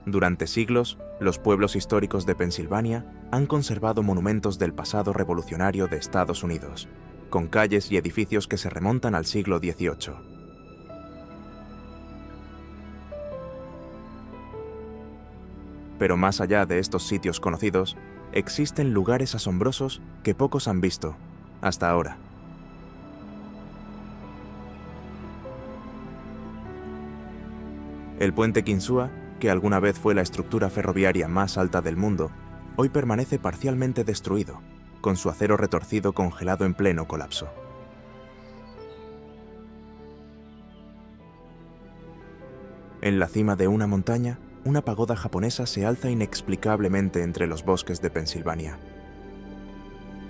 Durante siglos, los pueblos históricos de Pensilvania han conservado monumentos del pasado revolucionario de Estados Unidos, con calles y edificios que se remontan al siglo XVIII. Pero más allá de estos sitios conocidos, existen lugares asombrosos que pocos han visto hasta ahora. El puente Kinsua, que alguna vez fue la estructura ferroviaria más alta del mundo, hoy permanece parcialmente destruido, con su acero retorcido congelado en pleno colapso. En la cima de una montaña, una pagoda japonesa se alza inexplicablemente entre los bosques de Pensilvania,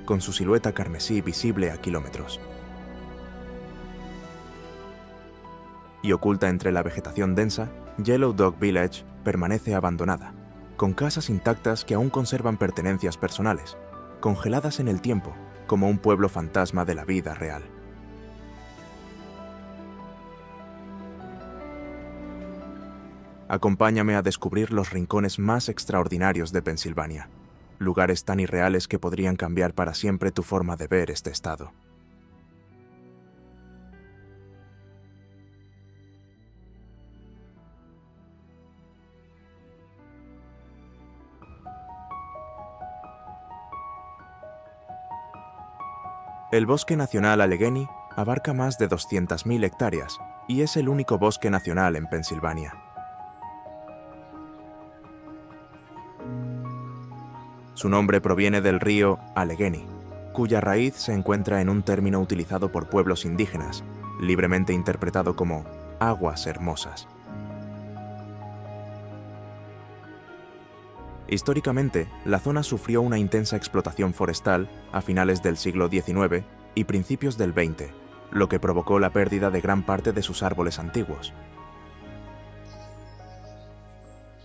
con su silueta carmesí visible a kilómetros. Y oculta entre la vegetación densa, Yellow Dog Village permanece abandonada, con casas intactas que aún conservan pertenencias personales, congeladas en el tiempo, como un pueblo fantasma de la vida real. Acompáñame a descubrir los rincones más extraordinarios de Pensilvania, lugares tan irreales que podrían cambiar para siempre tu forma de ver este estado. El Bosque Nacional Allegheny abarca más de 200.000 hectáreas y es el único bosque nacional en Pensilvania. Su nombre proviene del río Allegheny, cuya raíz se encuentra en un término utilizado por pueblos indígenas, libremente interpretado como aguas hermosas. Históricamente, la zona sufrió una intensa explotación forestal a finales del siglo XIX y principios del XX, lo que provocó la pérdida de gran parte de sus árboles antiguos.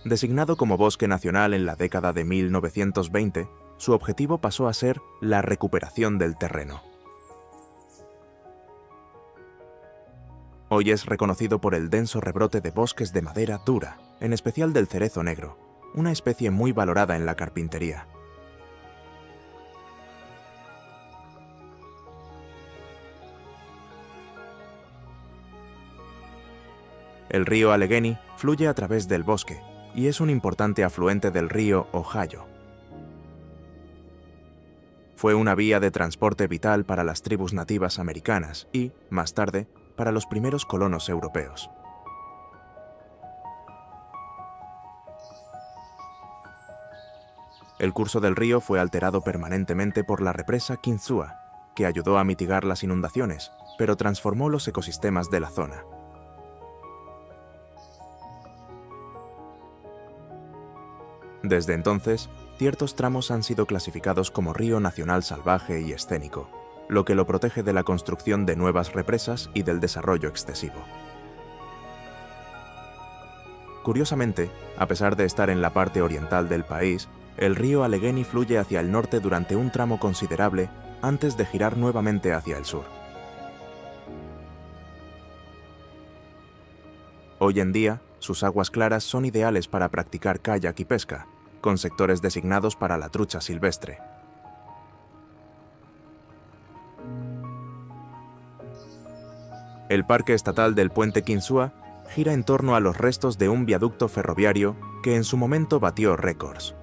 Designado como bosque nacional en la década de 1920, su objetivo pasó a ser la recuperación del terreno. Hoy es reconocido por el denso rebrote de bosques de madera dura, en especial del cerezo negro, una especie muy valorada en la carpintería. El río Allegheny fluye a través del bosque y es un importante afluente del río Ohio. Fue una vía de transporte vital para las tribus nativas americanas y, más tarde, para los primeros colonos europeos. El curso del río fue alterado permanentemente por la represa Kinsua, que ayudó a mitigar las inundaciones, pero transformó los ecosistemas de la zona. Desde entonces, ciertos tramos han sido clasificados como río nacional salvaje y escénico, lo que lo protege de la construcción de nuevas represas y del desarrollo excesivo. Curiosamente, a pesar de estar en la parte oriental del país, el río Allegheny fluye hacia el norte durante un tramo considerable antes de girar nuevamente hacia el sur. Hoy en día, sus aguas claras son ideales para practicar kayak y pesca, con sectores designados para la trucha silvestre. El Parque Estatal del Puente Kinsua gira en torno a los restos de un viaducto ferroviario que en su momento batió récords.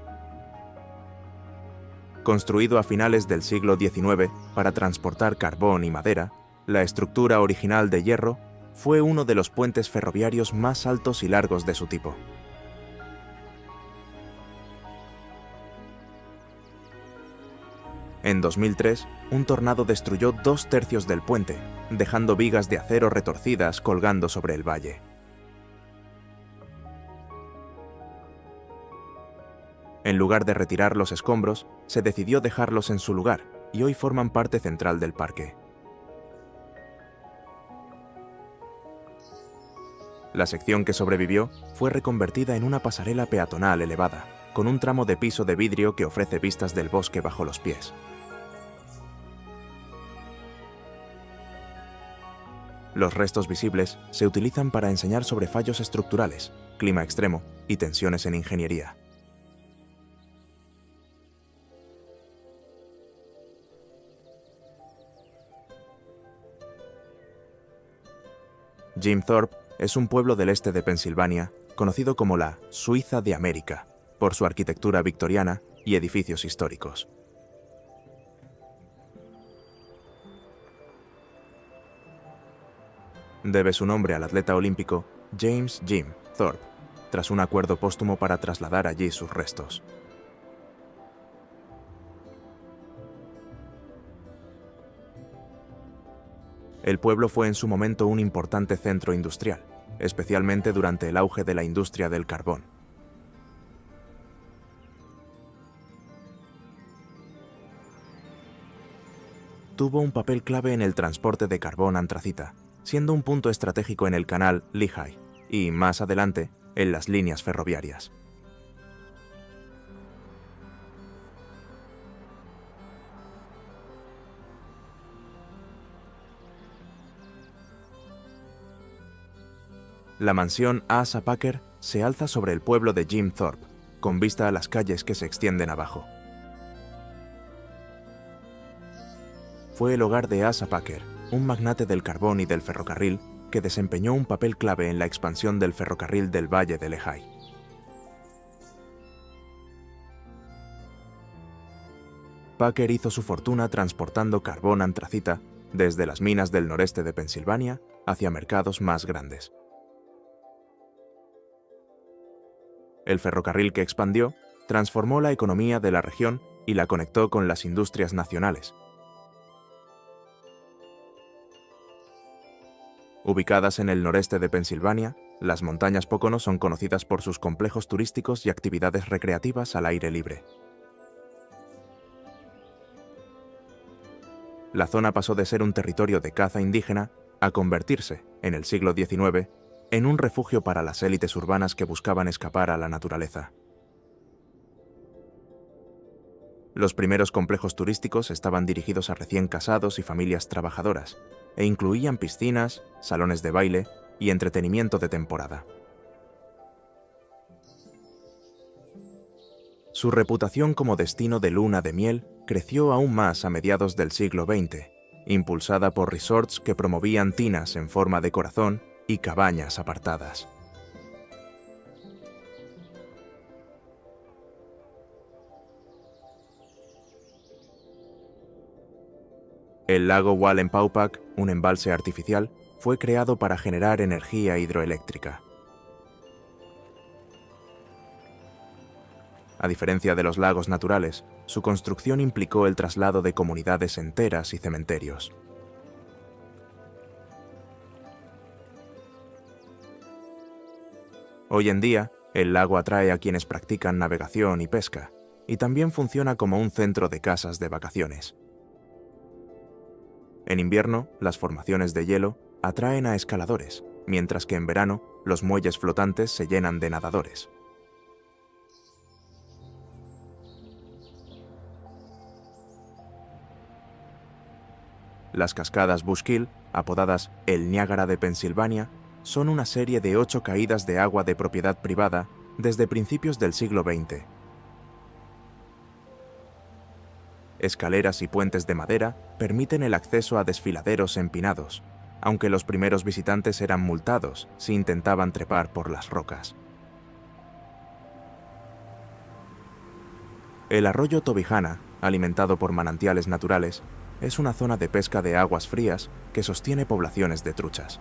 Construido a finales del siglo XIX para transportar carbón y madera, la estructura original de hierro fue uno de los puentes ferroviarios más altos y largos de su tipo. En 2003, un tornado destruyó 2/3 del puente, dejando vigas de acero retorcidas colgando sobre el valle. En lugar de retirar los escombros, se decidió dejarlos en su lugar y hoy forman parte central del parque. La sección que sobrevivió fue reconvertida en una pasarela peatonal elevada, con un tramo de piso de vidrio que ofrece vistas del bosque bajo los pies. Los restos visibles se utilizan para enseñar sobre fallos estructurales, clima extremo y tensiones en ingeniería. Jim Thorpe es un pueblo del este de Pensilvania conocido como la Suiza de América, por su arquitectura victoriana y edificios históricos. Debe su nombre al atleta olímpico James Jim Thorpe, tras un acuerdo póstumo para trasladar allí sus restos. El pueblo fue en su momento un importante centro industrial, especialmente durante el auge de la industria del carbón. Tuvo un papel clave en el transporte de carbón antracita, siendo un punto estratégico en el canal Lehigh y, más adelante, en las líneas ferroviarias. La mansión Asa Packer se alza sobre el pueblo de Jim Thorpe, con vista a las calles que se extienden abajo. Fue el hogar de Asa Packer, un magnate del carbón y del ferrocarril que desempeñó un papel clave en la expansión del ferrocarril del Valle de Lehigh. Packer hizo su fortuna transportando carbón antracita desde las minas del noreste de Pensilvania hacia mercados más grandes. El ferrocarril que expandió transformó la economía de la región y la conectó con las industrias nacionales. Ubicadas en el noreste de Pensilvania, las montañas Pocono son conocidas por sus complejos turísticos y actividades recreativas al aire libre. La zona pasó de ser un territorio de caza indígena a convertirse, en el siglo XIX, en un refugio para las élites urbanas que buscaban escapar a la naturaleza. Los primeros complejos turísticos estaban dirigidos a recién casados y familias trabajadoras, e incluían piscinas, salones de baile y entretenimiento de temporada. Su reputación como destino de luna de miel creció aún más a mediados del siglo XX, impulsada por resorts que promovían tinas en forma de corazón y cabañas apartadas. El lago Wallenpaupack, un embalse artificial, fue creado para generar energía hidroeléctrica. A diferencia de los lagos naturales, su construcción implicó el traslado de comunidades enteras y cementerios. Hoy en día, el lago atrae a quienes practican navegación y pesca, y también funciona como un centro de casas de vacaciones. En invierno, las formaciones de hielo atraen a escaladores, mientras que en verano, los muelles flotantes se llenan de nadadores. Las cascadas Bushkill, apodadas el Niágara de Pensilvania, son una serie de 8 caídas de agua de propiedad privada desde principios del siglo XX. Escaleras y puentes de madera permiten el acceso a desfiladeros empinados, aunque los primeros visitantes eran multados si intentaban trepar por las rocas. El arroyo Tobijana, alimentado por manantiales naturales, es una zona de pesca de aguas frías que sostiene poblaciones de truchas.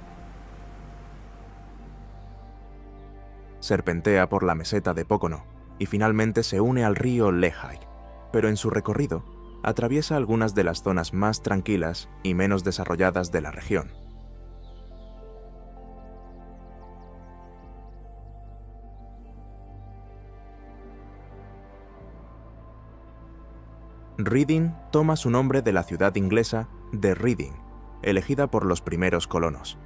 Serpentea por la meseta de Pocono y finalmente se une al río Lehigh, pero en su recorrido atraviesa algunas de las zonas más tranquilas y menos desarrolladas de la región. Reading toma su nombre de la ciudad inglesa de Reading, elegida por los primeros colonos.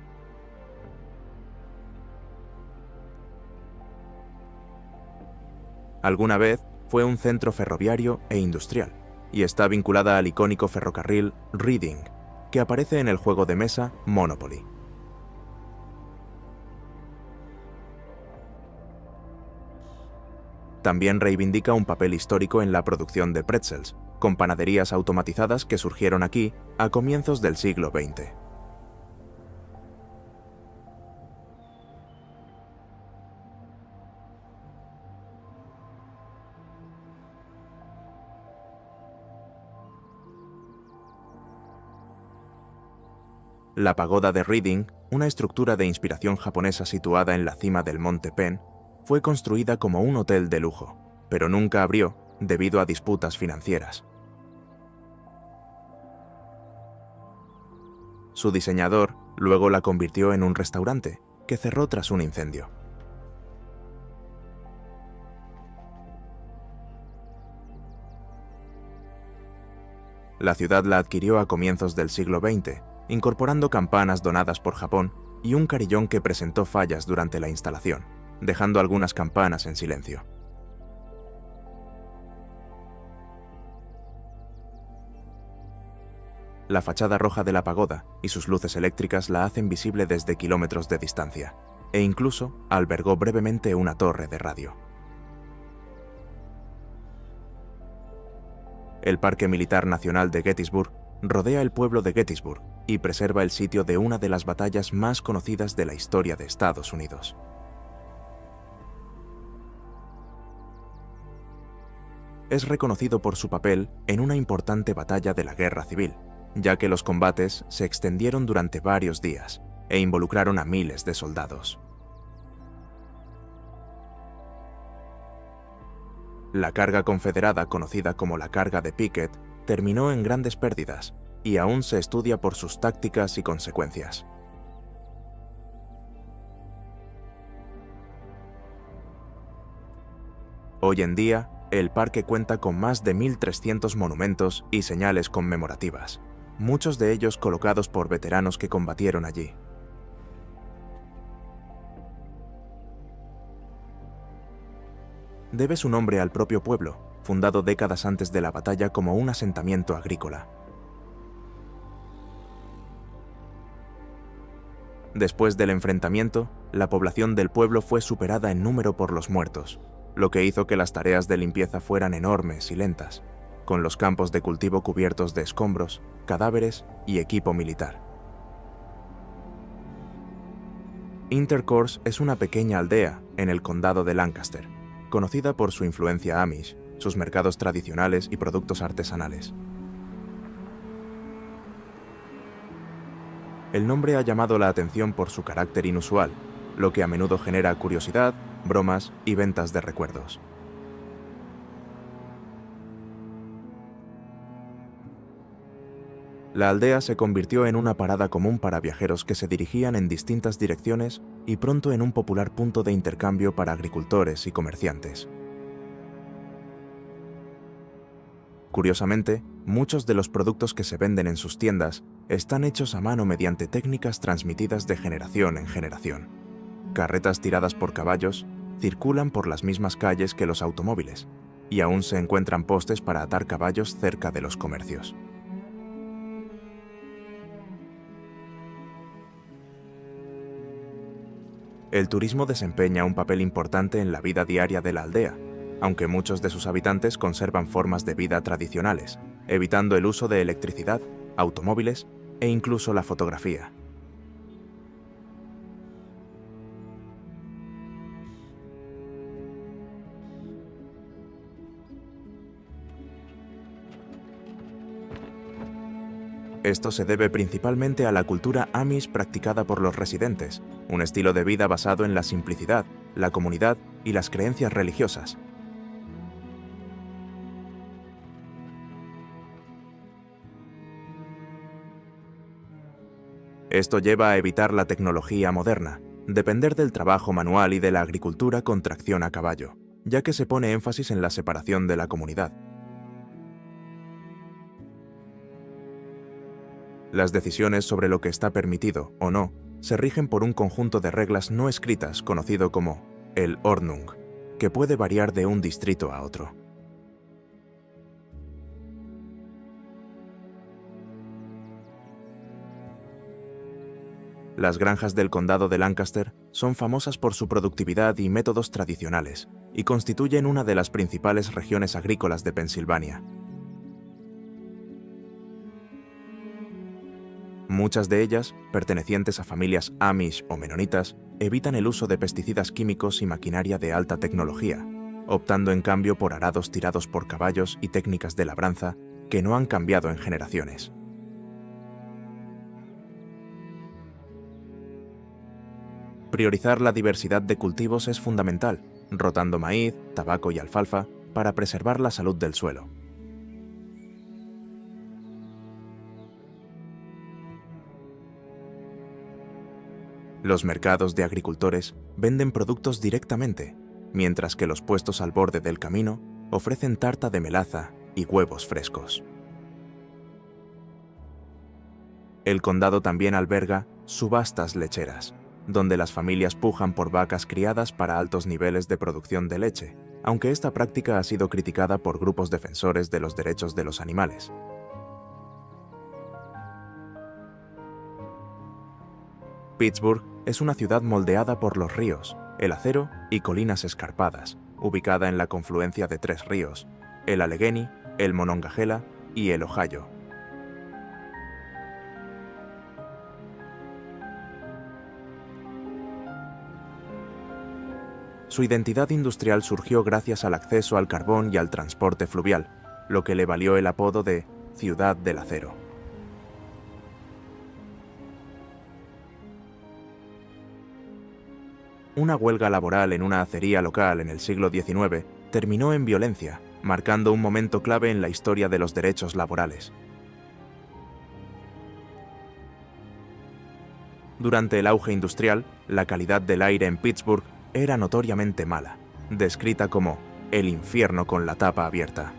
Alguna vez fue un centro ferroviario e industrial, y está vinculada al icónico ferrocarril Reading, que aparece en el juego de mesa Monopoly. También reivindica un papel histórico en la producción de pretzels, con panaderías automatizadas que surgieron aquí a comienzos del siglo XX. La pagoda de Reading, una estructura de inspiración japonesa situada en la cima del monte Pen, fue construida como un hotel de lujo, pero nunca abrió debido a disputas financieras. Su diseñador luego la convirtió en un restaurante, que cerró tras un incendio. La ciudad la adquirió a comienzos del siglo XX, incorporando campanas donadas por Japón y un carillón que presentó fallas durante la instalación, dejando algunas campanas en silencio. La fachada roja de la pagoda y sus luces eléctricas la hacen visible desde kilómetros de distancia, e incluso albergó brevemente una torre de radio. El Parque Militar Nacional de Gettysburg rodea el pueblo de Gettysburg y preserva el sitio de una de las batallas más conocidas de la historia de Estados Unidos. Es reconocido por su papel en una importante batalla de la Guerra Civil, ya que los combates se extendieron durante varios días e involucraron a miles de soldados. La carga confederada, conocida como la carga de Pickett, terminó en grandes pérdidas y aún se estudia por sus tácticas y consecuencias. Hoy en día, el parque cuenta con más de 1.300 monumentos y señales conmemorativas, muchos de ellos colocados por veteranos que combatieron allí. Debe su nombre al propio pueblo, fundado décadas antes de la batalla como un asentamiento agrícola. Después del enfrentamiento, la población del pueblo fue superada en número por los muertos, lo que hizo que las tareas de limpieza fueran enormes y lentas, con los campos de cultivo cubiertos de escombros, cadáveres y equipo militar. Intercourse es una pequeña aldea en el condado de Lancaster, conocida por su influencia Amish, sus mercados tradicionales y productos artesanales. El nombre ha llamado la atención por su carácter inusual, lo que a menudo genera curiosidad, bromas y ventas de recuerdos. La aldea se convirtió en una parada común para viajeros que se dirigían en distintas direcciones y pronto en un popular punto de intercambio para agricultores y comerciantes. Curiosamente, muchos de los productos que se venden en sus tiendas están hechos a mano mediante técnicas transmitidas de generación en generación. Carretas tiradas por caballos circulan por las mismas calles que los automóviles, y aún se encuentran postes para atar caballos cerca de los comercios. El turismo desempeña un papel importante en la vida diaria de la aldea, aunque muchos de sus habitantes conservan formas de vida tradicionales, evitando el uso de electricidad, automóviles e incluso la fotografía. Esto se debe principalmente a la cultura Amish practicada por los residentes, un estilo de vida basado en la simplicidad, la comunidad y las creencias religiosas. Esto lleva a evitar la tecnología moderna, depender del trabajo manual y de la agricultura con tracción a caballo, ya que se pone énfasis en la separación de la comunidad. Las decisiones sobre lo que está permitido o no se rigen por un conjunto de reglas no escritas conocido como el Ordnung, que puede variar de un distrito a otro. Las granjas del condado de Lancaster son famosas por su productividad y métodos tradicionales, y constituyen una de las principales regiones agrícolas de Pensilvania. Muchas de ellas, pertenecientes a familias Amish o menonitas, evitan el uso de pesticidas químicos y maquinaria de alta tecnología, optando en cambio por arados tirados por caballos y técnicas de labranza que no han cambiado en generaciones. Priorizar la diversidad de cultivos es fundamental, rotando maíz, tabaco y alfalfa para preservar la salud del suelo. Los mercados de agricultores venden productos directamente, mientras que los puestos al borde del camino ofrecen tarta de melaza y huevos frescos. El condado también alberga subastas lecheras, donde las familias pujan por vacas criadas para altos niveles de producción de leche, aunque esta práctica ha sido criticada por grupos defensores de los derechos de los animales. Pittsburgh es una ciudad moldeada por los ríos, el acero y colinas escarpadas, ubicada en la confluencia de 3 ríos, el Allegheny, el Monongahela y el Ohio. Su identidad industrial surgió gracias al acceso al carbón y al transporte fluvial, lo que le valió el apodo de Ciudad del Acero. Una huelga laboral en una acería local en el siglo XIX terminó en violencia, marcando un momento clave en la historia de los derechos laborales. Durante el auge industrial, la calidad del aire en Pittsburgh era notoriamente mala, descrita como el infierno con la tapa abierta.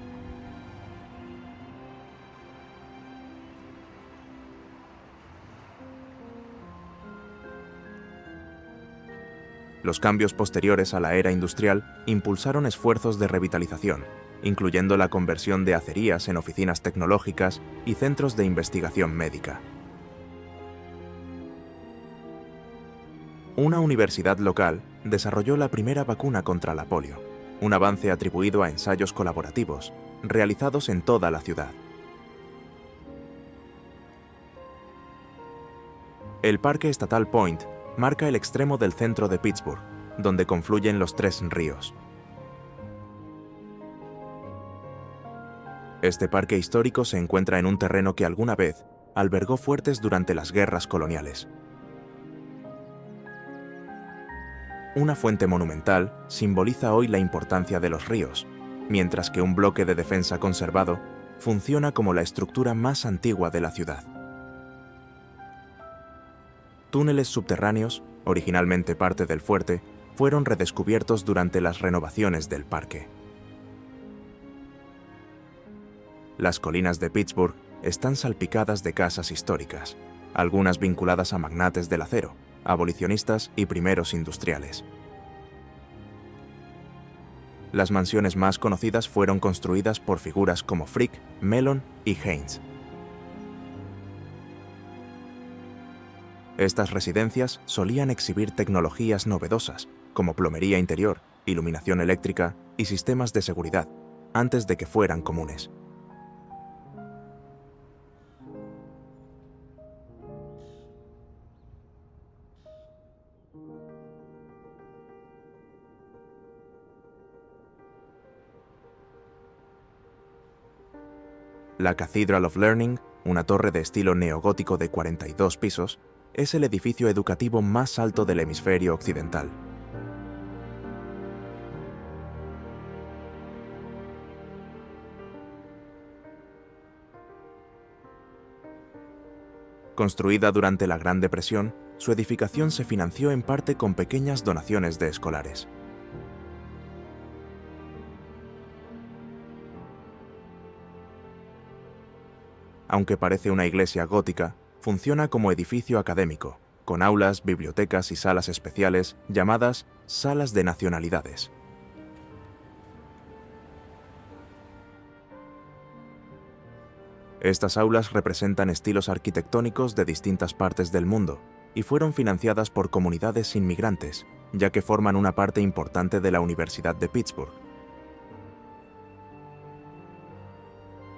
Los cambios posteriores a la era industrial impulsaron esfuerzos de revitalización, incluyendo la conversión de acerías en oficinas tecnológicas y centros de investigación médica. Una universidad local desarrolló la primera vacuna contra la polio, un avance atribuido a ensayos colaborativos, realizados en toda la ciudad. El Parque Estatal Point marca el extremo del centro de Pittsburgh, donde confluyen los 3 ríos. Este parque histórico se encuentra en un terreno que alguna vez albergó fuertes durante las guerras coloniales. Una fuente monumental simboliza hoy la importancia de los ríos, mientras que un bloque de defensa conservado funciona como la estructura más antigua de la ciudad. Túneles subterráneos, originalmente parte del fuerte, fueron redescubiertos durante las renovaciones del parque. Las colinas de Pittsburgh están salpicadas de casas históricas, algunas vinculadas a magnates del acero, abolicionistas y primeros industriales. Las mansiones más conocidas fueron construidas por figuras como Frick, Mellon y Haynes. Estas residencias solían exhibir tecnologías novedosas, como plomería interior, iluminación eléctrica y sistemas de seguridad, antes de que fueran comunes. La Cathedral of Learning, una torre de estilo neogótico de 42 pisos, es el edificio educativo más alto del hemisferio occidental. Construida durante la Gran Depresión, su edificación se financió en parte con pequeñas donaciones de escolares. Aunque parece una iglesia gótica, funciona como edificio académico, con aulas, bibliotecas y salas especiales llamadas salas de nacionalidades. Estas aulas representan estilos arquitectónicos de distintas partes del mundo, y fueron financiadas por comunidades inmigrantes, ya que forman una parte importante de la Universidad de Pittsburgh.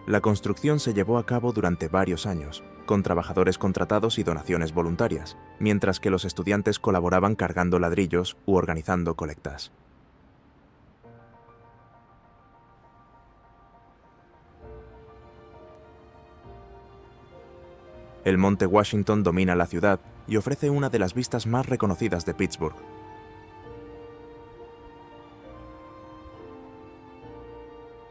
La construcción se llevó a cabo durante varios años, con trabajadores contratados y donaciones voluntarias, mientras que los estudiantes colaboraban cargando ladrillos u organizando colectas. El Monte Washington domina la ciudad y ofrece una de las vistas más reconocidas de Pittsburgh.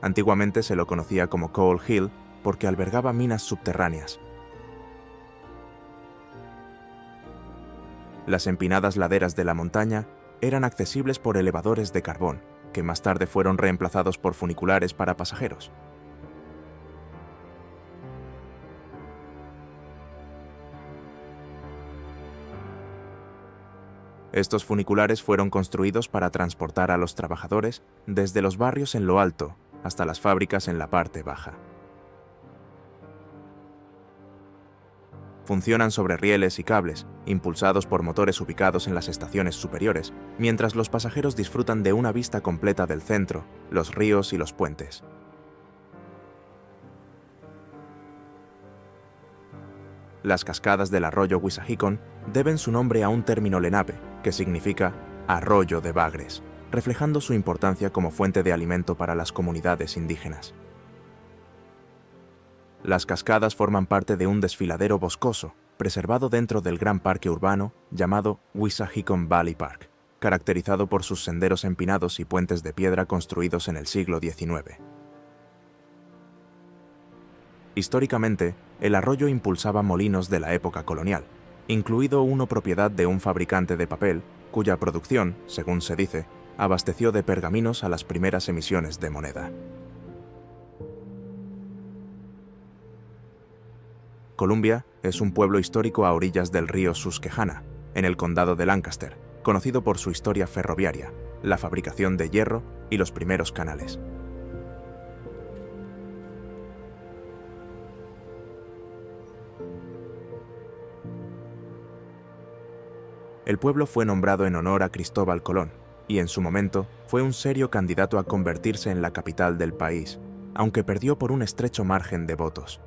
Antiguamente se lo conocía como Coal Hill porque albergaba minas subterráneas. Las empinadas laderas de la montaña eran accesibles por elevadores de carbón, que más tarde fueron reemplazados por funiculares para pasajeros. Estos funiculares fueron construidos para transportar a los trabajadores desde los barrios en lo alto hasta las fábricas en la parte baja. Funcionan sobre rieles y cables, impulsados por motores ubicados en las estaciones superiores, mientras los pasajeros disfrutan de una vista completa del centro, los ríos y los puentes. Las cascadas del arroyo Wissahickon deben su nombre a un término lenape, que significa arroyo de bagres, reflejando su importancia como fuente de alimento para las comunidades indígenas. Las cascadas forman parte de un desfiladero boscoso, preservado dentro del gran parque urbano llamado Wissahickon Valley Park, caracterizado por sus senderos empinados y puentes de piedra construidos en el siglo XIX. Históricamente, el arroyo impulsaba molinos de la época colonial, incluido uno propiedad de un fabricante de papel, cuya producción, según se dice, abasteció de pergaminos a las primeras emisiones de moneda. Columbia es un pueblo histórico a orillas del río Susquehanna, en el condado de Lancaster, conocido por su historia ferroviaria, la fabricación de hierro y los primeros canales. El pueblo fue nombrado en honor a Cristóbal Colón, y en su momento fue un serio candidato a convertirse en la capital del país, aunque perdió por un estrecho margen de votos.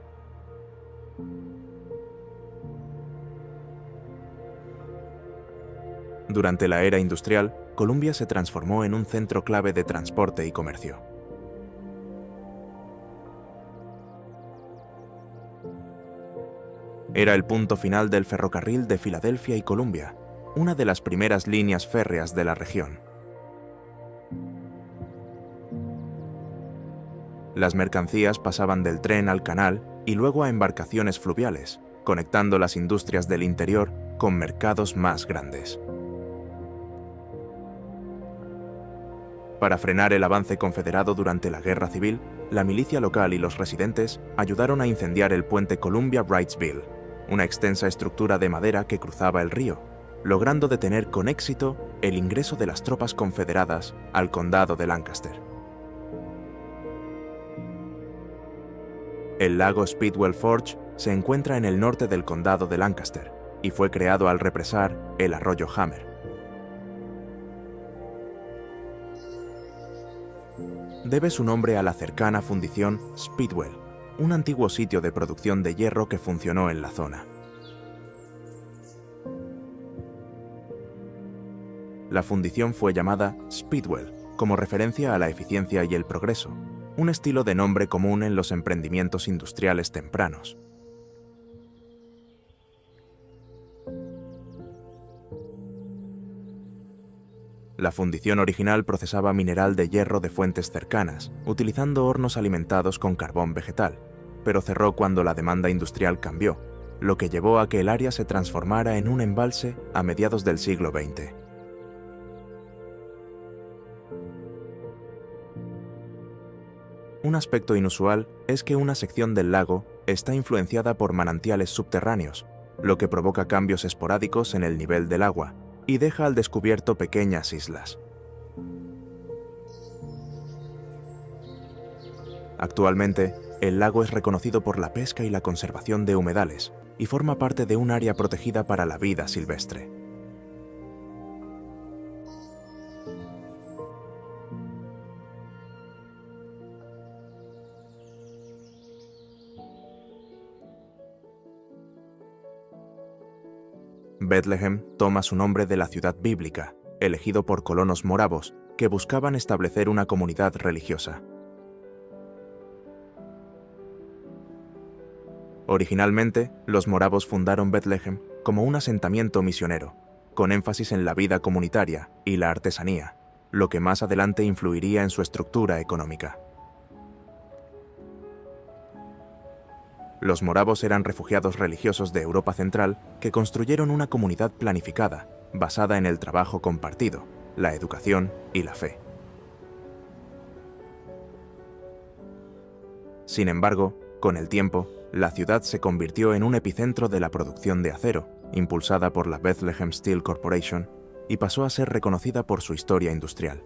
Durante la era industrial, Columbia se transformó en un centro clave de transporte y comercio. Era el punto final del ferrocarril de Filadelfia y Columbia, una de las primeras líneas férreas de la región. Las mercancías pasaban del tren al canal y luego a embarcaciones fluviales, conectando las industrias del interior con mercados más grandes. Para frenar el avance confederado durante la Guerra Civil, la milicia local y los residentes ayudaron a incendiar el puente Columbia-Wrightsville, una extensa estructura de madera que cruzaba el río, logrando detener con éxito el ingreso de las tropas confederadas al condado de Lancaster. El lago Speedwell Forge se encuentra en el norte del condado de Lancaster y fue creado al represar el arroyo Hammer. Debe su nombre a la cercana fundición Speedwell, un antiguo sitio de producción de hierro que funcionó en la zona. La fundición fue llamada Speedwell, como referencia a la eficiencia y el progreso, un estilo de nombre común en los emprendimientos industriales tempranos. La fundición original procesaba mineral de hierro de fuentes cercanas, utilizando hornos alimentados con carbón vegetal, pero cerró cuando la demanda industrial cambió, lo que llevó a que el área se transformara en un embalse a mediados del siglo XX. Un aspecto inusual es que una sección del lago está influenciada por manantiales subterráneos, lo que provoca cambios esporádicos en el nivel del agua y deja al descubierto pequeñas islas. Actualmente, el lago es reconocido por la pesca y la conservación de humedales, y forma parte de un área protegida para la vida silvestre. Bethlehem toma su nombre de la ciudad bíblica, elegido por colonos moravos que buscaban establecer una comunidad religiosa. Originalmente, los moravos fundaron Bethlehem como un asentamiento misionero, con énfasis en la vida comunitaria y la artesanía, lo que más adelante influiría en su estructura económica. Los moravos eran refugiados religiosos de Europa Central que construyeron una comunidad planificada, basada en el trabajo compartido, la educación y la fe. Sin embargo, con el tiempo, la ciudad se convirtió en un epicentro de la producción de acero, impulsada por la Bethlehem Steel Corporation, y pasó a ser reconocida por su historia industrial.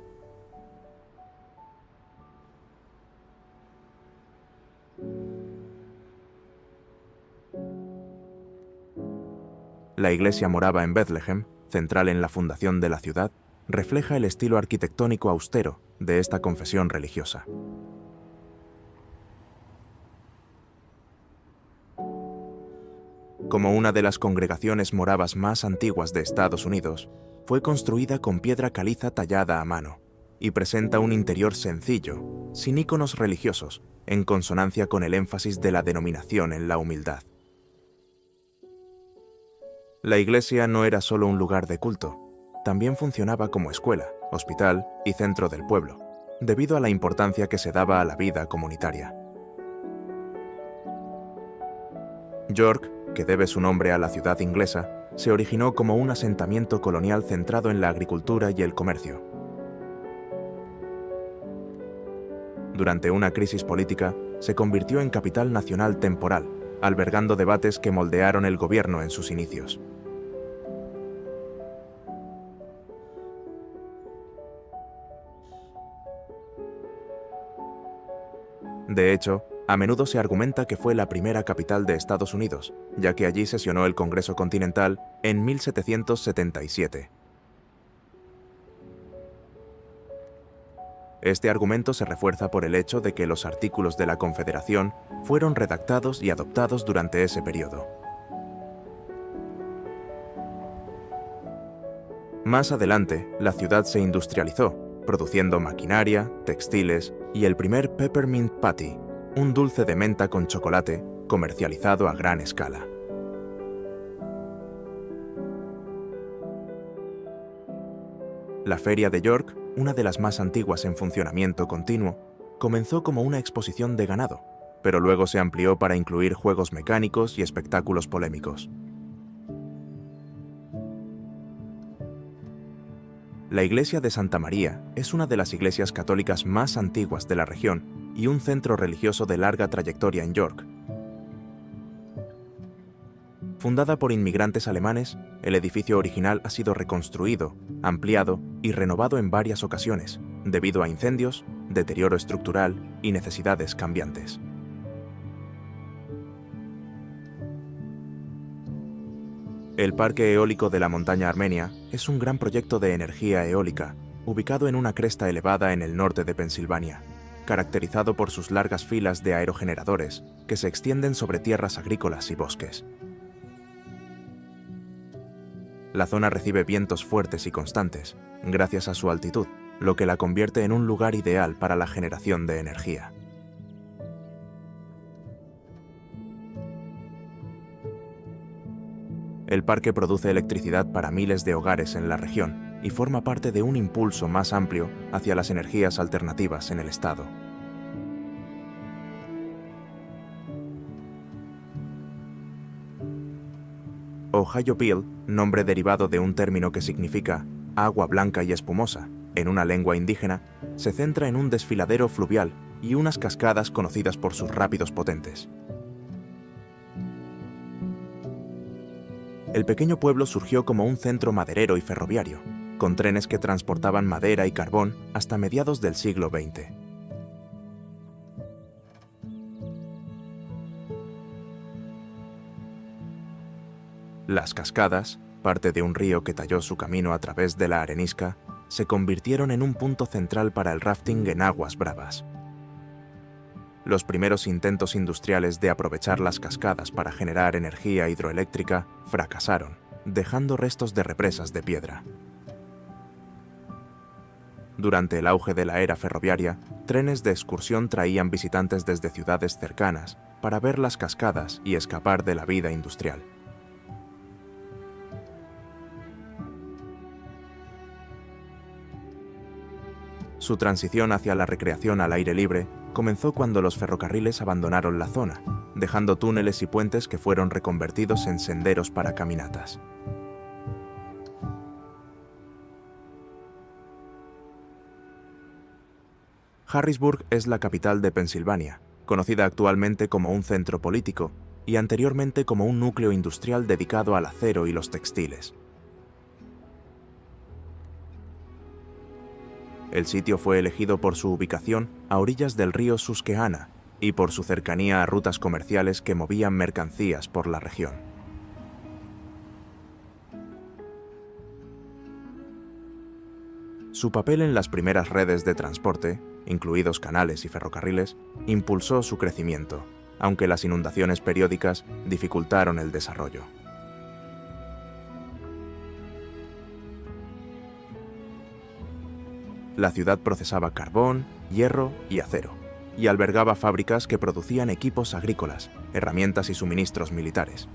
La iglesia morava en Bethlehem, central en la fundación de la ciudad, refleja el estilo arquitectónico austero de esta confesión religiosa. Como una de las congregaciones moravas más antiguas de Estados Unidos, fue construida con piedra caliza tallada a mano y presenta un interior sencillo, sin íconos religiosos, en consonancia con el énfasis de la denominación en la humildad. La iglesia no era solo un lugar de culto, también funcionaba como escuela, hospital y centro del pueblo, debido a la importancia que se daba a la vida comunitaria. York, que debe su nombre a la ciudad inglesa, se originó como un asentamiento colonial centrado en la agricultura y el comercio. Durante una crisis política, se convirtió en capital nacional temporal, albergando debates que moldearon el gobierno en sus inicios. De hecho, a menudo se argumenta que fue la primera capital de Estados Unidos, ya que allí sesionó el Congreso Continental en 1777. Este argumento se refuerza por el hecho de que los artículos de la Confederación fueron redactados y adoptados durante ese periodo. Más adelante, la ciudad se industrializó, produciendo maquinaria, textiles y el primer Peppermint Patty, un dulce de menta con chocolate comercializado a gran escala. La Feria de York, una de las más antiguas en funcionamiento continuo, comenzó como una exposición de ganado, pero luego se amplió para incluir juegos mecánicos y espectáculos polémicos. La iglesia de Santa María es una de las iglesias católicas más antiguas de la región y un centro religioso de larga trayectoria en York. Fundada por inmigrantes alemanes, el edificio original ha sido reconstruido, ampliado y renovado en varias ocasiones, debido a incendios, deterioro estructural y necesidades cambiantes. El Parque Eólico de la Montaña Armenia es un gran proyecto de energía eólica, ubicado en una cresta elevada en el norte de Pensilvania, caracterizado por sus largas filas de aerogeneradores que se extienden sobre tierras agrícolas y bosques. La zona recibe vientos fuertes y constantes, gracias a su altitud, lo que la convierte en un lugar ideal para la generación de energía. El parque produce electricidad para miles de hogares en la región y forma parte de un impulso más amplio hacia las energías alternativas en el estado. Ohiopyle, nombre derivado de un término que significa agua blanca y espumosa, en una lengua indígena, se centra en un desfiladero fluvial y unas cascadas conocidas por sus rápidos potentes. El pequeño pueblo surgió como un centro maderero y ferroviario, con trenes que transportaban madera y carbón hasta mediados del siglo XX. Las cascadas, parte de un río que talló su camino a través de la arenisca, se convirtieron en un punto central para el rafting en aguas bravas. Los primeros intentos industriales de aprovechar las cascadas para generar energía hidroeléctrica fracasaron, dejando restos de represas de piedra. Durante el auge de la era ferroviaria, trenes de excursión traían visitantes desde ciudades cercanas para ver las cascadas y escapar de la vida industrial. Su transición hacia la recreación al aire libre comenzó cuando los ferrocarriles abandonaron la zona, dejando túneles y puentes que fueron reconvertidos en senderos para caminatas. Harrisburg es la capital de Pensilvania, conocida actualmente como un centro político y anteriormente como un núcleo industrial dedicado al acero y los textiles. El sitio fue elegido por su ubicación a orillas del río Susquehanna y por su cercanía a rutas comerciales que movían mercancías por la región. Su papel en las primeras redes de transporte, incluidos canales y ferrocarriles, impulsó su crecimiento, aunque las inundaciones periódicas dificultaron el desarrollo. La ciudad procesaba carbón, hierro y acero, y albergaba fábricas que producían equipos agrícolas, herramientas y suministros militares.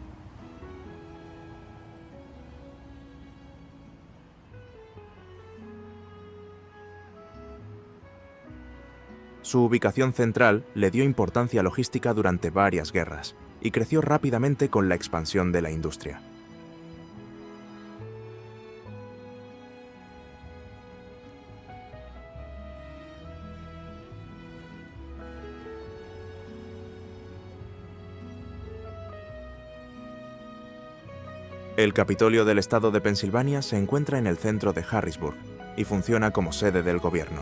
Su ubicación central le dio importancia logística durante varias guerras y creció rápidamente con la expansión de la industria. El Capitolio del Estado de Pensilvania se encuentra en el centro de Harrisburg y funciona como sede del gobierno.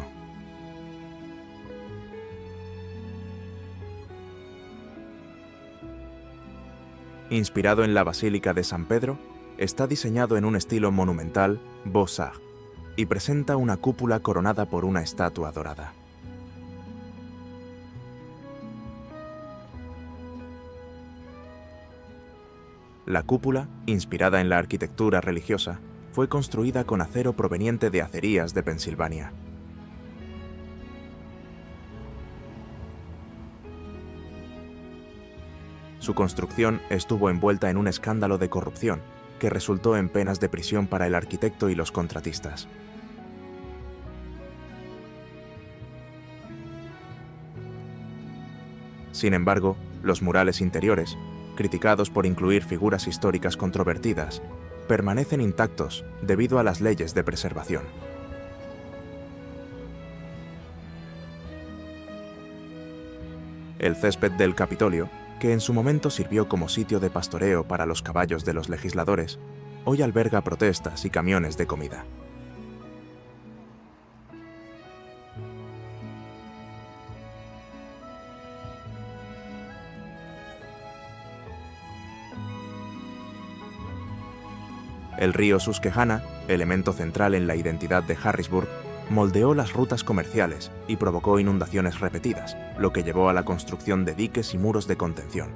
Inspirado en la Basílica de San Pedro, está diseñado en un estilo monumental Beaux-Arts y presenta una cúpula coronada por una estatua dorada. La cúpula, inspirada en la arquitectura religiosa, fue construida con acero proveniente de acerías de Pensilvania. Su construcción estuvo envuelta en un escándalo de corrupción que resultó en penas de prisión para el arquitecto y los contratistas. Sin embargo, los murales interiores, criticados por incluir figuras históricas controvertidas, permanecen intactos debido a las leyes de preservación. El césped del Capitolio, que en su momento sirvió como sitio de pastoreo para los caballos de los legisladores, hoy alberga protestas y camiones de comida. El río Susquehanna, elemento central en la identidad de Harrisburg, moldeó las rutas comerciales y provocó inundaciones repetidas, lo que llevó a la construcción de diques y muros de contención.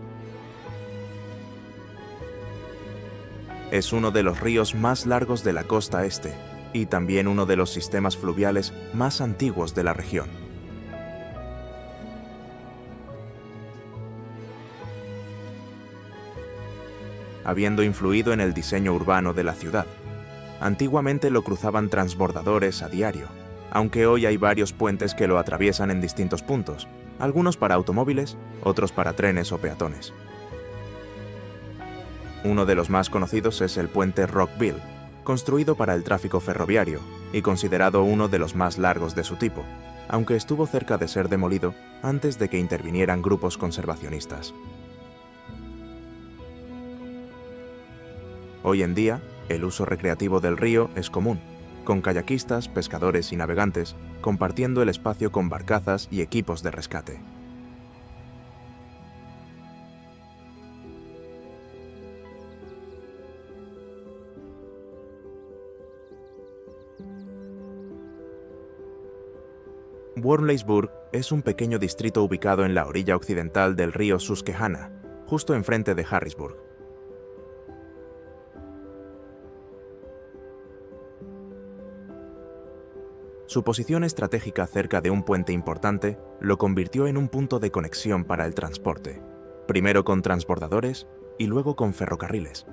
Es uno de los ríos más largos de la costa este y también uno de los sistemas fluviales más antiguos de la región. Habiendo influido en el diseño urbano de la ciudad. Antiguamente lo cruzaban transbordadores a diario, aunque hoy hay varios puentes que lo atraviesan en distintos puntos, algunos para automóviles, otros para trenes o peatones. Uno de los más conocidos es el puente Rockville, construido para el tráfico ferroviario y considerado uno de los más largos de su tipo, aunque estuvo cerca de ser demolido antes de que intervinieran grupos conservacionistas. Hoy en día, el uso recreativo del río es común, con kayakistas, pescadores y navegantes compartiendo el espacio con barcazas y equipos de rescate. Wormleysburg es un pequeño distrito ubicado en la orilla occidental del río Susquehanna, justo enfrente de Harrisburg. Su posición estratégica cerca de un puente importante lo convirtió en un punto de conexión para el transporte, primero con transbordadores y luego con ferrocarriles.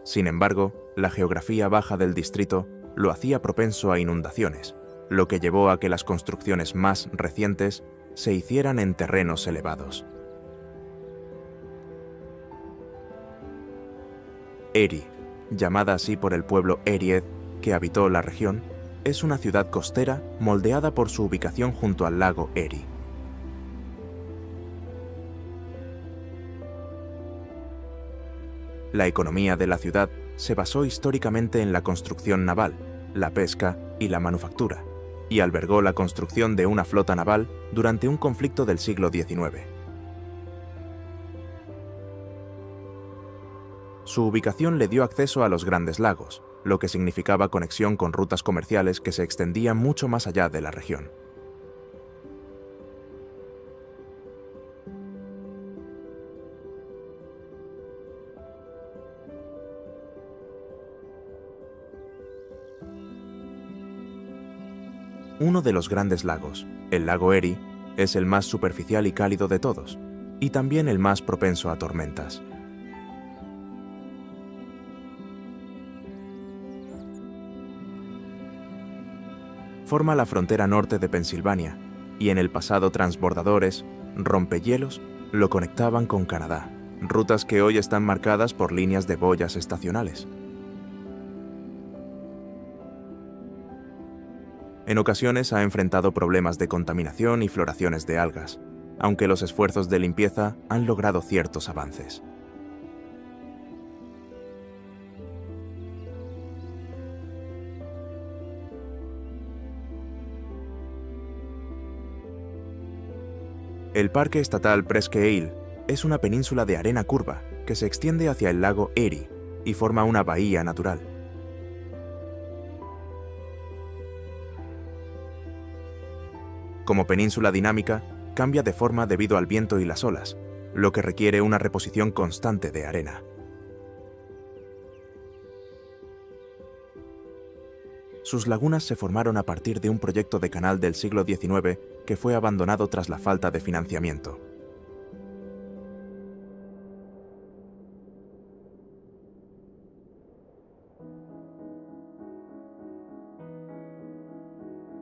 Sin embargo, la geografía baja del distrito lo hacía propenso a inundaciones, lo que llevó a que las construcciones más recientes se hicieran en terrenos elevados. Erie, llamada así por el pueblo Eried que habitó la región, es una ciudad costera moldeada por su ubicación junto al lago Erie. La economía de la ciudad se basó históricamente en la construcción naval, la pesca y la manufactura, y albergó la construcción de una flota naval durante un conflicto del siglo XIX. Su ubicación le dio acceso a los Grandes Lagos, lo que significaba conexión con rutas comerciales que se extendían mucho más allá de la región. Uno de los Grandes Lagos, el lago Erie, es el más superficial y cálido de todos, y también el más propenso a tormentas. Forma la frontera norte de Pensilvania, y en el pasado transbordadores, rompehielos, lo conectaban con Canadá, rutas que hoy están marcadas por líneas de boyas estacionales. En ocasiones ha enfrentado problemas de contaminación y floraciones de algas, aunque los esfuerzos de limpieza han logrado ciertos avances. El Parque Estatal Presque Isle es una península de arena curva que se extiende hacia el lago Erie y forma una bahía natural. Como península dinámica, cambia de forma debido al viento y las olas, lo que requiere una reposición constante de arena. Sus lagunas se formaron a partir de un proyecto de canal del siglo XIX que fue abandonado tras la falta de financiamiento.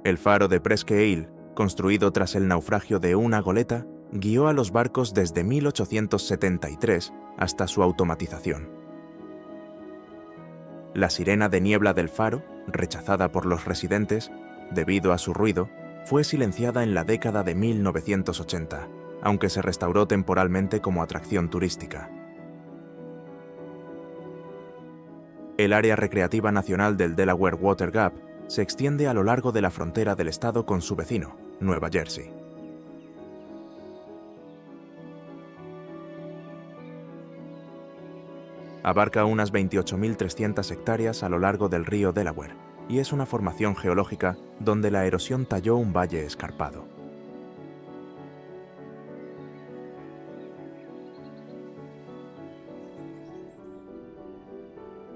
El faro de Presque Isle, construido tras el naufragio de una goleta, guió a los barcos desde 1873 hasta su automatización. La sirena de niebla del faro, rechazada por los residentes, debido a su ruido, fue silenciada en la década de 1980, aunque se restauró temporalmente como atracción turística. El área recreativa nacional del Delaware Water Gap se extiende a lo largo de la frontera del estado con su vecino, Nueva Jersey. Abarca unas 28.300 hectáreas a lo largo del río Delaware y es una formación geológica donde la erosión talló un valle escarpado.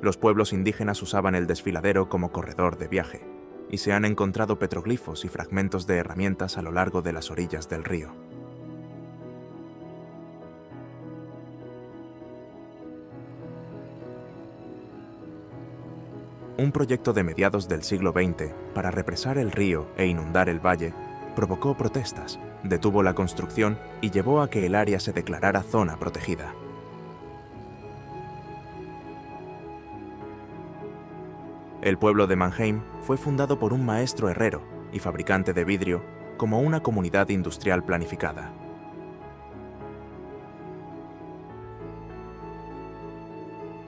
Los pueblos indígenas usaban el desfiladero como corredor de viaje, y se han encontrado petroglifos y fragmentos de herramientas a lo largo de las orillas del río. Un proyecto de mediados del siglo XX para represar el río e inundar el valle provocó protestas, detuvo la construcción y llevó a que el área se declarara zona protegida. El pueblo de Mannheim fue fundado por un maestro herrero y fabricante de vidrio como una comunidad industrial planificada.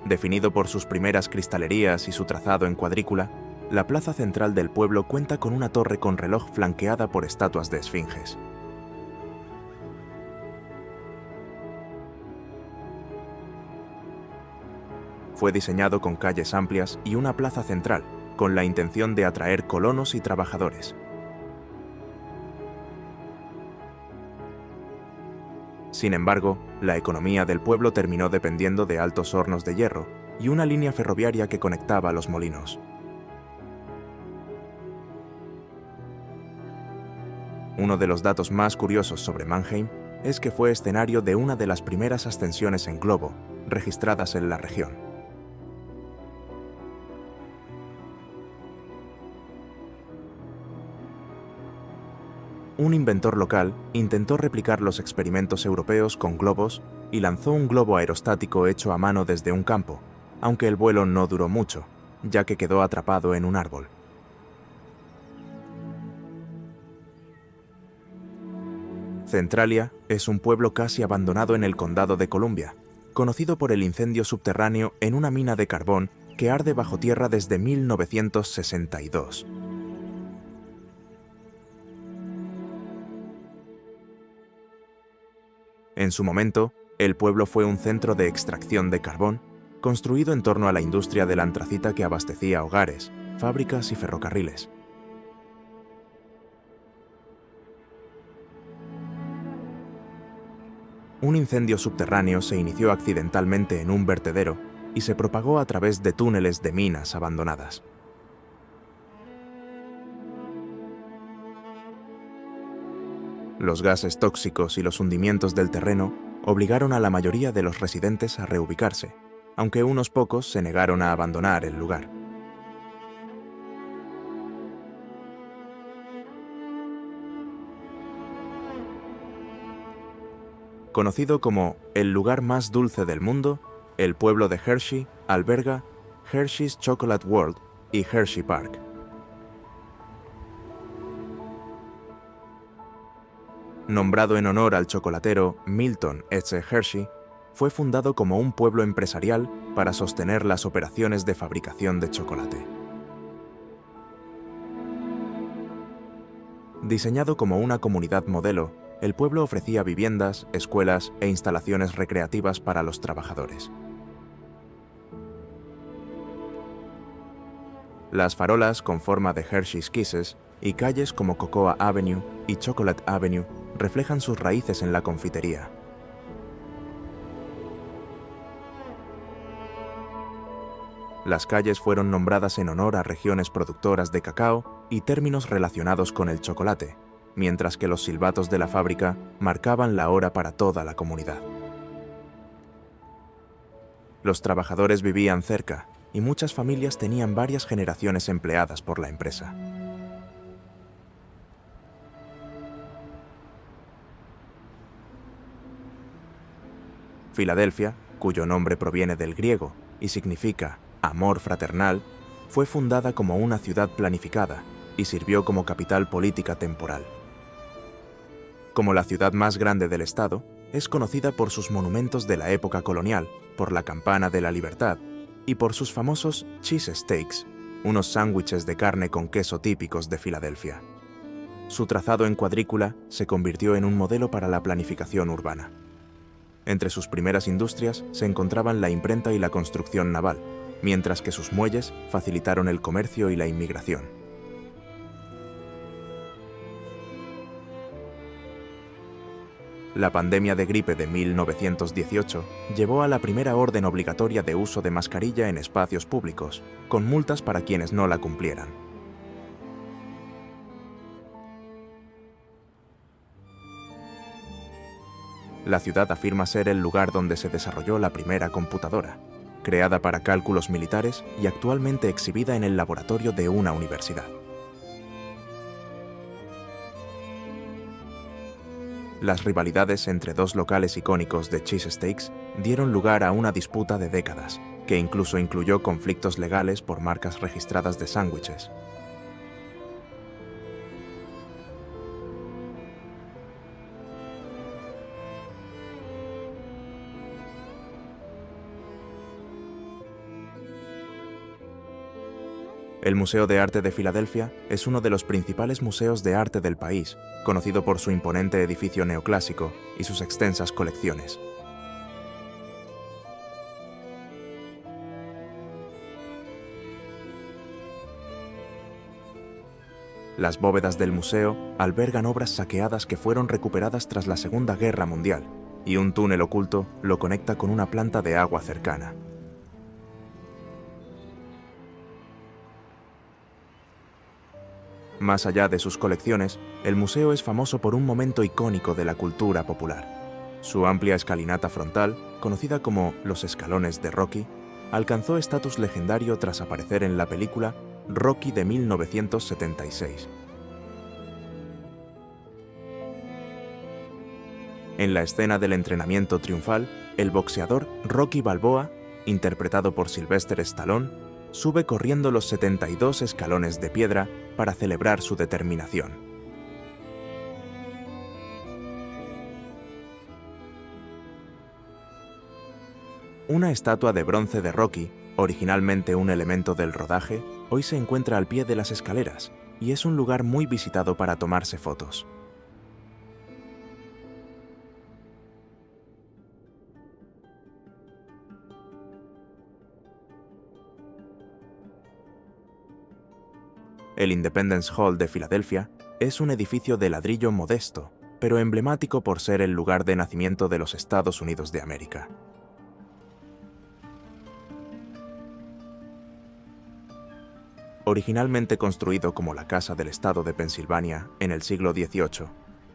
Definido por sus primeras cristalerías y su trazado en cuadrícula, la plaza central del pueblo cuenta con una torre con reloj flanqueada por estatuas de esfinges. Fue diseñado con calles amplias y una plaza central, con la intención de atraer colonos y trabajadores. Sin embargo, la economía del pueblo terminó dependiendo de altos hornos de hierro y una línea ferroviaria que conectaba los molinos. Uno de los datos más curiosos sobre Mannheim es que fue escenario de una de las primeras ascensiones en globo registradas en la región. Un inventor local intentó replicar los experimentos europeos con globos y lanzó un globo aerostático hecho a mano desde un campo, aunque el vuelo no duró mucho, ya que quedó atrapado en un árbol. Centralia es un pueblo casi abandonado en el condado de Columbia, conocido por el incendio subterráneo en una mina de carbón que arde bajo tierra desde 1962. En su momento, el pueblo fue un centro de extracción de carbón, construido en torno a la industria de la antracita que abastecía hogares, fábricas y ferrocarriles. Un incendio subterráneo se inició accidentalmente en un vertedero y se propagó a través de túneles de minas abandonadas. Los gases tóxicos y los hundimientos del terreno obligaron a la mayoría de los residentes a reubicarse, aunque unos pocos se negaron a abandonar el lugar. Conocido como el lugar más dulce del mundo, el pueblo de Hershey alberga Hershey's Chocolate World y Hershey Park. Nombrado en honor al chocolatero Milton H. Hershey, fue fundado como un pueblo empresarial para sostener las operaciones de fabricación de chocolate. Diseñado como una comunidad modelo, el pueblo ofrecía viviendas, escuelas e instalaciones recreativas para los trabajadores. Las farolas con forma de Hershey's Kisses y calles como Cocoa Avenue y Chocolate Avenue reflejan sus raíces en la confitería. Las calles fueron nombradas en honor a regiones productoras de cacao y términos relacionados con el chocolate, mientras que los silbatos de la fábrica marcaban la hora para toda la comunidad. Los trabajadores vivían cerca y muchas familias tenían varias generaciones empleadas por la empresa. Filadelfia, cuyo nombre proviene del griego y significa amor fraternal, fue fundada como una ciudad planificada y sirvió como capital política temporal. Como la ciudad más grande del estado, es conocida por sus monumentos de la época colonial, por la Campana de la Libertad y por sus famosos cheese steaks, unos sándwiches de carne con queso típicos de Filadelfia. Su trazado en cuadrícula se convirtió en un modelo para la planificación urbana. Entre sus primeras industrias se encontraban la imprenta y la construcción naval, mientras que sus muelles facilitaron el comercio y la inmigración. La pandemia de gripe de 1918 llevó a la primera orden obligatoria de uso de mascarilla en espacios públicos, con multas para quienes no la cumplieran. La ciudad afirma ser el lugar donde se desarrolló la primera computadora, creada para cálculos militares y actualmente exhibida en el laboratorio de una universidad. Las rivalidades entre dos locales icónicos de cheese steaks dieron lugar a una disputa de décadas, que incluso incluyó conflictos legales por marcas registradas de sándwiches. El Museo de Arte de Filadelfia es uno de los principales museos de arte del país, conocido por su imponente edificio neoclásico y sus extensas colecciones. Las bóvedas del museo albergan obras saqueadas que fueron recuperadas tras la Segunda Guerra Mundial, y un túnel oculto lo conecta con una planta de agua cercana. Más allá de sus colecciones, el museo es famoso por un momento icónico de la cultura popular. Su amplia escalinata frontal, conocida como los escalones de Rocky, alcanzó estatus legendario tras aparecer en la película Rocky de 1976. En la escena del entrenamiento triunfal, el boxeador Rocky Balboa, interpretado por Sylvester Stallone, sube corriendo los 72 escalones de piedra para celebrar su determinación. Una estatua de bronce de Rocky, originalmente un elemento del rodaje, hoy se encuentra al pie de las escaleras y es un lugar muy visitado para tomarse fotos. El Independence Hall de Filadelfia es un edificio de ladrillo modesto, pero emblemático por ser el lugar de nacimiento de los Estados Unidos de América. Originalmente construido como la Casa del Estado de Pensilvania en el siglo XVIII,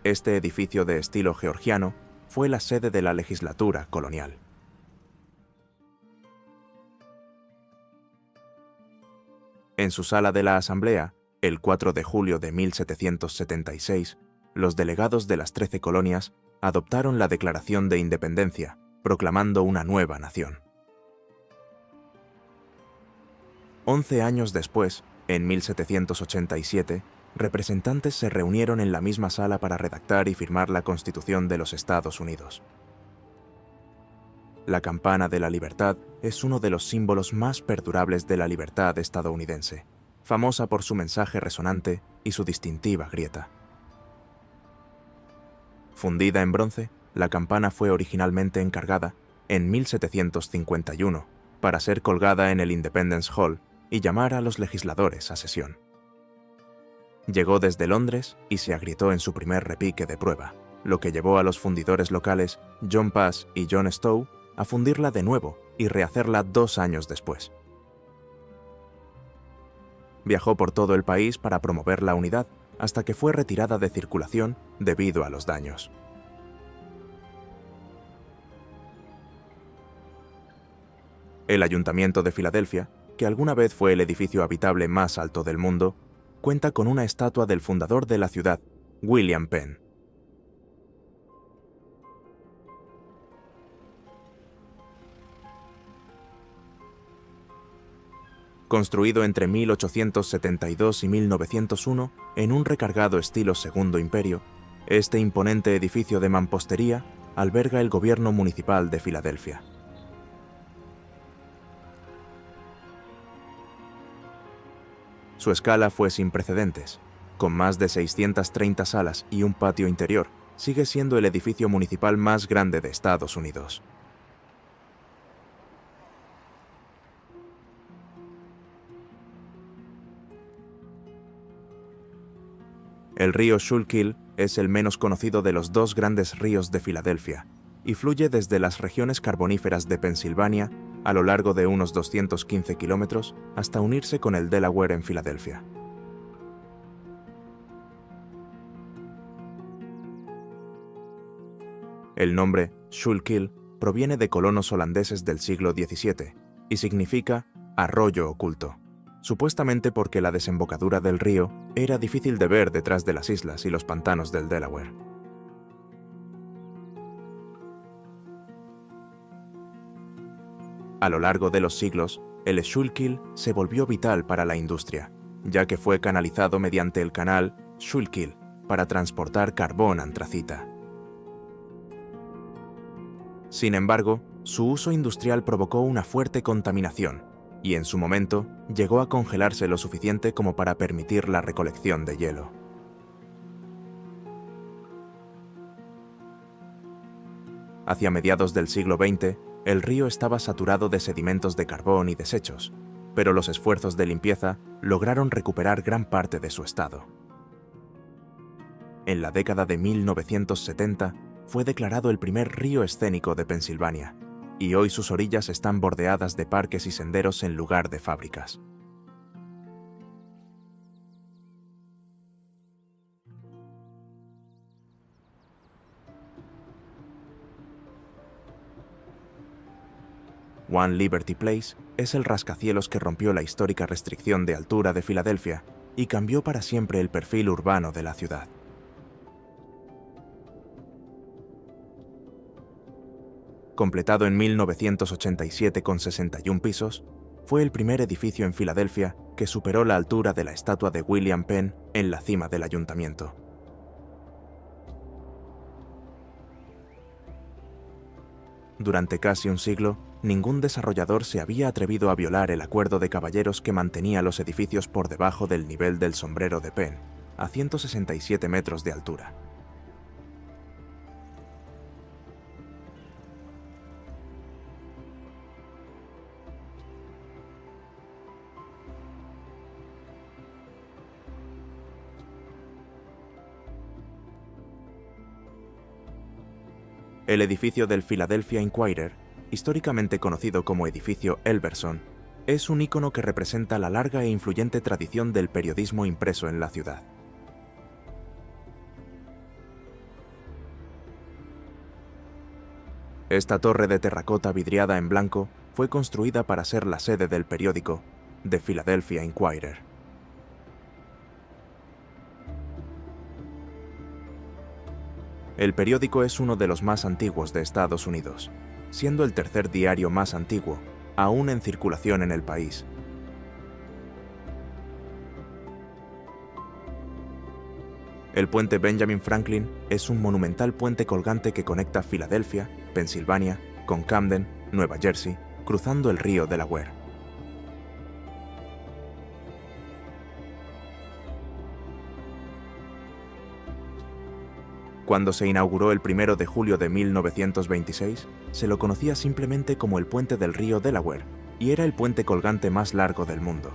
este edificio de estilo georgiano fue la sede de la legislatura colonial. En su sala de la Asamblea, el 4 de julio de 1776, los delegados de las 13 colonias adoptaron la Declaración de Independencia, proclamando una nueva nación. 11 años después, en 1787, representantes se reunieron en la misma sala para redactar y firmar la Constitución de los Estados Unidos. La campana de la libertad es uno de los símbolos más perdurables de la libertad estadounidense, famosa por su mensaje resonante y su distintiva grieta. Fundida en bronce, la campana fue originalmente encargada, en 1751, para ser colgada en el Independence Hall y llamar a los legisladores a sesión. Llegó desde Londres y se agrietó en su primer repique de prueba, lo que llevó a los fundidores locales John Pass y John Stowe a fundirla de nuevo y rehacerla 2 años después. Viajó por todo el país para promover la unidad hasta que fue retirada de circulación debido a los daños. El Ayuntamiento de Filadelfia, que alguna vez fue el edificio habitable más alto del mundo, cuenta con una estatua del fundador de la ciudad, William Penn. Construido entre 1872 y 1901 en un recargado estilo Segundo Imperio, este imponente edificio de mampostería alberga el gobierno municipal de Filadelfia. Su escala fue sin precedentes. Con más de 630 salas y un patio interior, sigue siendo el edificio municipal más grande de Estados Unidos. El río Schuylkill es el menos conocido de los 2 grandes ríos de Filadelfia y fluye desde las regiones carboníferas de Pensilvania a lo largo de unos 215 kilómetros hasta unirse con el Delaware en Filadelfia. El nombre Schuylkill proviene de colonos holandeses del siglo XVII y significa arroyo oculto, supuestamente porque la desembocadura del río era difícil de ver detrás de las islas y los pantanos del Delaware. A lo largo de los siglos, el Schuylkill se volvió vital para la industria, ya que fue canalizado mediante el canal Schuylkill para transportar carbón antracita. Sin embargo, su uso industrial provocó una fuerte contaminación, y en su momento llegó a congelarse lo suficiente como para permitir la recolección de hielo. Hacia mediados del siglo XX, el río estaba saturado de sedimentos de carbón y desechos, pero los esfuerzos de limpieza lograron recuperar gran parte de su estado. en la década de 1970, fue declarado el primer río escénico de Pensilvania, y hoy sus orillas están bordeadas de parques y senderos en lugar de fábricas. One Liberty Place es el rascacielos que rompió la histórica restricción de altura de Filadelfia y cambió para siempre el perfil urbano de la ciudad. Completado en 1987 con 61 pisos, fue el primer edificio en Filadelfia que superó la altura de la estatua de William Penn en la cima del ayuntamiento. Durante casi un siglo, ningún desarrollador se había atrevido a violar el acuerdo de caballeros que mantenía los edificios por debajo del nivel del sombrero de Penn, a 167 metros de altura. El edificio del Philadelphia Inquirer, históricamente conocido como edificio Elberson, es un ícono que representa la larga e influyente tradición del periodismo impreso en la ciudad. Esta torre de terracota vidriada en blanco fue construida para ser la sede del periódico The Philadelphia Inquirer. El periódico es uno de los más antiguos de Estados Unidos, siendo el tercer diario más antiguo, aún en circulación en el país. El puente Benjamin Franklin es un monumental puente colgante que conecta Filadelfia, Pensilvania, con Camden, Nueva Jersey, cruzando el río Delaware. Cuando se inauguró el 1 de julio de 1926, se lo conocía simplemente como el puente del río Delaware, y era el puente colgante más largo del mundo.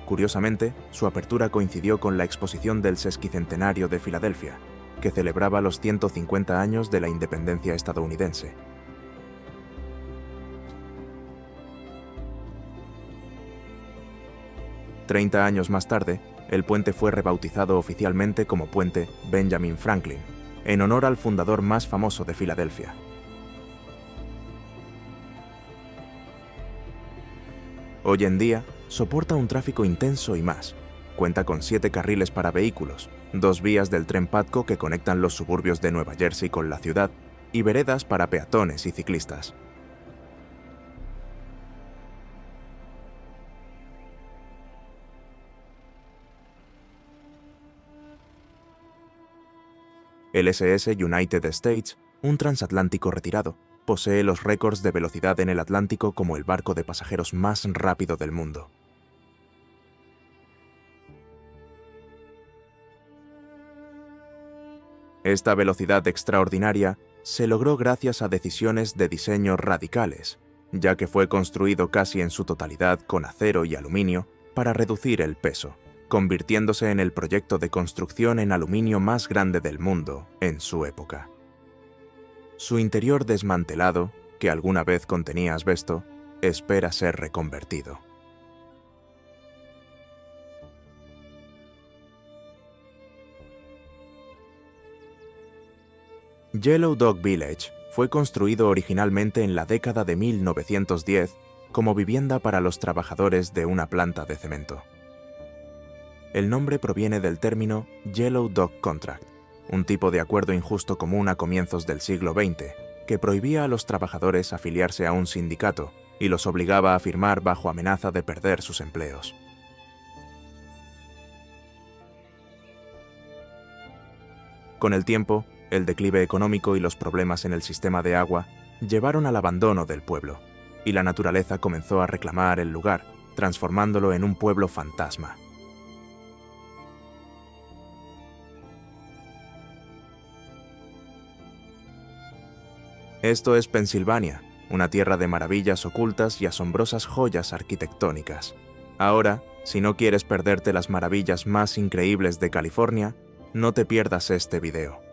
Curiosamente, su apertura coincidió con la exposición del sesquicentenario de Filadelfia, que celebraba los 150 años de la independencia estadounidense. Treinta años más tarde, el puente fue rebautizado oficialmente como Puente Benjamin Franklin, en honor al fundador más famoso de Filadelfia. Hoy en día, soporta un tráfico intenso y más. Cuenta con 7 carriles para vehículos, 2 vías del tren Patco que conectan los suburbios de Nueva Jersey con la ciudad, y veredas para peatones y ciclistas. El SS United States, un transatlántico retirado, posee los récords de velocidad en el Atlántico como el barco de pasajeros más rápido del mundo. Esta velocidad extraordinaria se logró gracias a decisiones de diseño radicales, ya que fue construido casi en su totalidad con acero y aluminio para reducir el peso, convirtiéndose en el proyecto de construcción en aluminio más grande del mundo en su época. Su interior desmantelado, que alguna vez contenía asbesto, espera ser reconvertido. Yellow Dog Village fue construido originalmente en la década de 1910 como vivienda para los trabajadores de una planta de cemento. El nombre proviene del término Yellow Dog Contract, un tipo de acuerdo injusto común a comienzos del siglo XX, que prohibía a los trabajadores afiliarse a un sindicato y los obligaba a firmar bajo amenaza de perder sus empleos. Con el tiempo, el declive económico y los problemas en el sistema de agua llevaron al abandono del pueblo, y la naturaleza comenzó a reclamar el lugar, transformándolo en un pueblo fantasma. Esto es Pensilvania, una tierra de maravillas ocultas y asombrosas joyas arquitectónicas. Ahora Si no quieres perderte las maravillas más increíbles de California, no te pierdas este video.